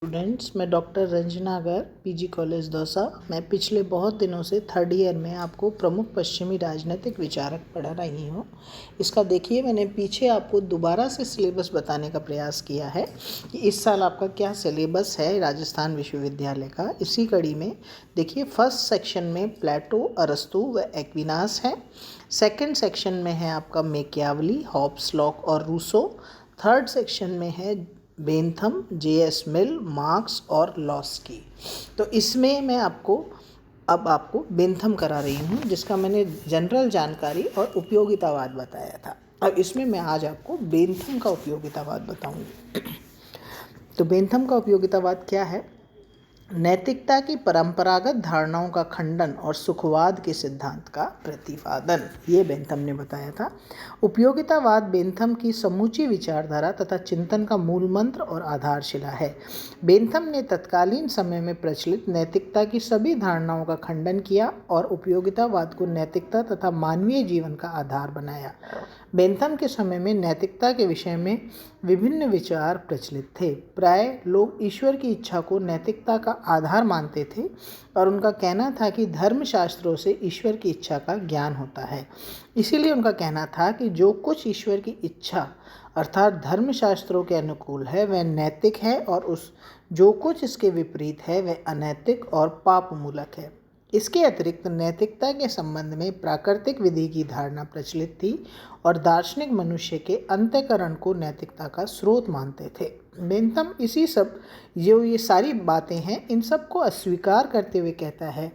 Students, मैं doctor Ranjana अगर PG college Dausa. मैं पिछले बहुत दिनों से थर्ड ईयर में आपको प्रमुख पश्चिमी राजनीतिक विचारक पढ़ा रही हूँ। इसका देखिए, मैंने पीछे आपको दोबारा से सिलेबस बताने का प्रयास किया है कि इस साल आपका क्या सिलेबस है राजस्थान विश्वविद्यालय का। इसी कड़ी में देखिए, फर्स्ट सेक्शन में प्लेटो, अरस्तु व एक्विनास है। सेकेंड सेक्शन में है आपका मैकियावली, हॉब्स, लॉक और रूसो। थर्ड सेक्शन में है बेंथम, जे.एस. मिल, मार्क्स और लॉस्की। तो इसमें मैं अब आपको बेंथम करा रही हूँ, जिसका मैंने जनरल जानकारी और उपयोगितावाद बताया था। अब इसमें मैं आज आपको बेंथम का उपयोगितावाद बताऊंगी। तो बेंथम का उपयोगितावाद क्या है? नैतिकता की परंपरागत धारणाओं का खंडन और सुखवाद के सिद्धांत का प्रतिपादन, ये बेंथम ने बताया था। उपयोगितावाद बेंथम की समूची विचारधारा तथा चिंतन का मूल मंत्र और आधारशिला है। बेंथम ने तत्कालीन समय में प्रचलित नैतिकता की सभी धारणाओं का खंडन किया और उपयोगितावाद को नैतिकता तथा मानवीय जीवन का आधार बनाया। बेंथम के समय में नैतिकता के विषय में विभिन्न विचार प्रचलित थे। प्राय लोग ईश्वर की इच्छा को नैतिकता का आधार मानते थे और उनका कहना था कि धर्मशास्त्रों से ईश्वर की इच्छा का ज्ञान होता है। इसीलिए उनका कहना था कि जो कुछ ईश्वर की इच्छा अर्थात धर्मशास्त्रों के अनुकूल है वह नैतिक है, और जो कुछ इसके विपरीत है वह अनैतिक और पाप मूलक है। इसके अतिरिक्त नैतिकता के संबंध में प्राकृतिक विधि की धारणा प्रचलित थी और दार्शनिक मनुष्य के अंतःकरण को नैतिकता का स्रोत मानते थे। बेंथम ये सारी बातें हैं, इन सब को अस्वीकार करते हुए कहता है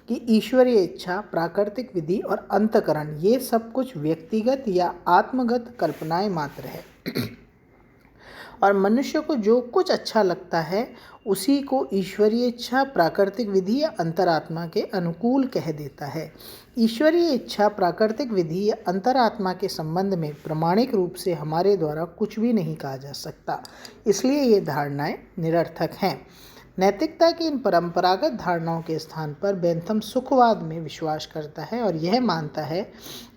कि ईश्वरीय इच्छा, प्राकृतिक विधि और अंतःकरण ये सब कुछ व्यक्तिगत या आत्मगत कल्पनाएं मात्र है और मनुष्य को जो कुछ अच्छा लगता है उसी को ईश्वरीय इच्छा, प्राकृतिक विधि या अंतरात्मा के अनुकूल कह देता है। ईश्वरीय इच्छा, प्राकृतिक विधि या अंतरात्मा के संबंध में प्रामाणिक रूप से हमारे द्वारा कुछ भी नहीं कहा जा सकता, इसलिए ये धारणाएं निरर्थक हैं। नैतिकता की इन परंपरागत धारणाओं के स्थान पर बेंथम सुखवाद में विश्वास करता है और यह मानता है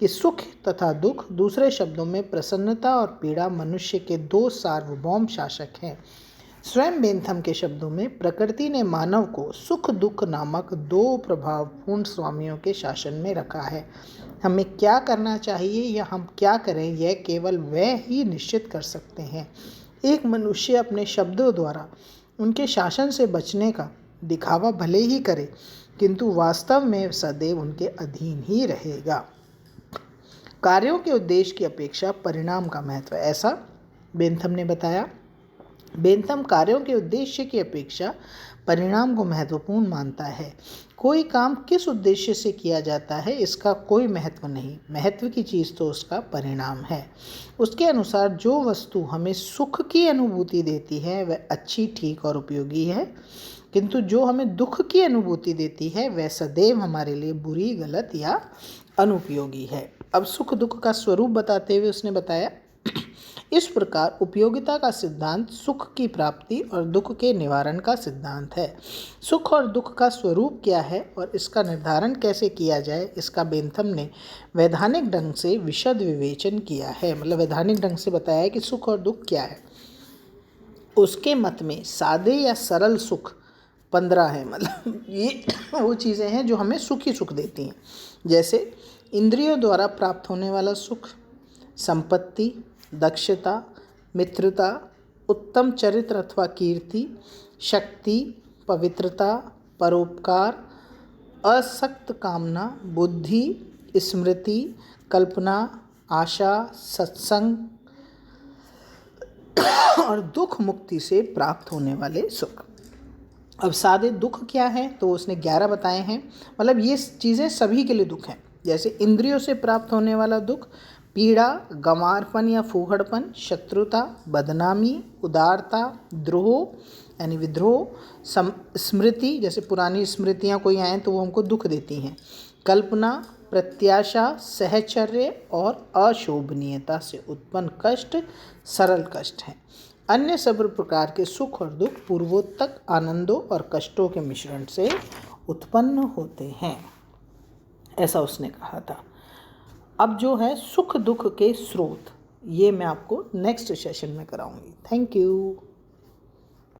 कि सुख तथा दुख, दूसरे शब्दों में प्रसन्नता और पीड़ा, मनुष्य के दो सार्वभौम शासक हैं। स्वयं बेंथम के शब्दों में प्रकृति ने मानव को सुख दुख नामक दो प्रभावपूर्ण स्वामियों के शासन में रखा है। हमें क्या करना चाहिए या हम क्या करें, यह केवल वह ही निश्चित कर सकते हैं। एक मनुष्य अपने शब्दों द्वारा उनके शासन से बचने का दिखावा भले ही करे, किंतु वास्तव में सदैव उनके अधीन ही रहेगा। कार्यों के उद्देश्य की अपेक्षा परिणाम का महत्व, ऐसा बेंथम ने बताया। बेंथम कार्यों के उद्देश्य की अपेक्षा परिणाम को महत्वपूर्ण मानता है। कोई काम किस उद्देश्य से किया जाता है इसका कोई महत्व नहीं, महत्व की चीज़ तो उसका परिणाम है। उसके अनुसार जो वस्तु हमें सुख की अनुभूति देती है वह अच्छी, ठीक और उपयोगी है, किंतु जो हमें दुख की अनुभूति देती है वह सदैव हमारे लिए बुरी, गलत या अनुपयोगी है। अब सुख दुख का स्वरूप बताते हुए उसने बताया, इस प्रकार उपयोगिता का सिद्धांत सुख की प्राप्ति और दुख के निवारण का सिद्धांत है। सुख और दुख का स्वरूप क्या है और इसका निर्धारण कैसे किया जाए, इसका बेंथम ने वैधानिक ढंग से विशद विवेचन किया है। मतलब वैधानिक ढंग से बताया है कि सुख और दुख क्या है। उसके मत में सादे या सरल सुख 15 है। मतलब ये वो चीज़ें हैं जो हमें सुख ही सुख देती हैं, जैसे इंद्रियों द्वारा प्राप्त होने वाला सुख, संपत्ति, दक्षता, मित्रता, उत्तम चरित्र अथवा कीर्ति, शक्ति, पवित्रता, परोपकार, असक्त कामना, बुद्धि, स्मृति, कल्पना, आशा, सत्संग और दुख मुक्ति से प्राप्त होने वाले सुख। अब सादे दुख क्या है, तो उसने 11 बताए हैं। मतलब ये चीज़ें सभी के लिए दुख हैं, जैसे इंद्रियों से प्राप्त होने वाला दुख, पीड़ा, गंवारपन या फूहड़पन, शत्रुता, बदनामी, उदारता, द्रोह यानी विद्रोह, स्मृति, जैसे पुरानी स्मृतियाँ कोई आएँ तो वो हमको दुख देती हैं, कल्पना, प्रत्याशा, सहचर्य और अशोभनीयता से उत्पन्न कष्ट सरल कष्ट हैं। अन्य सब प्रकार के सुख और दुख पूर्वोत्तक आनंदों और कष्टों के मिश्रण से उत्पन्न होते हैं, ऐसा उसने कहा था। अब जो है सुख दुख के स्रोत, ये मैं आपको नेक्स्ट सेशन में कराऊंगी। Thank you.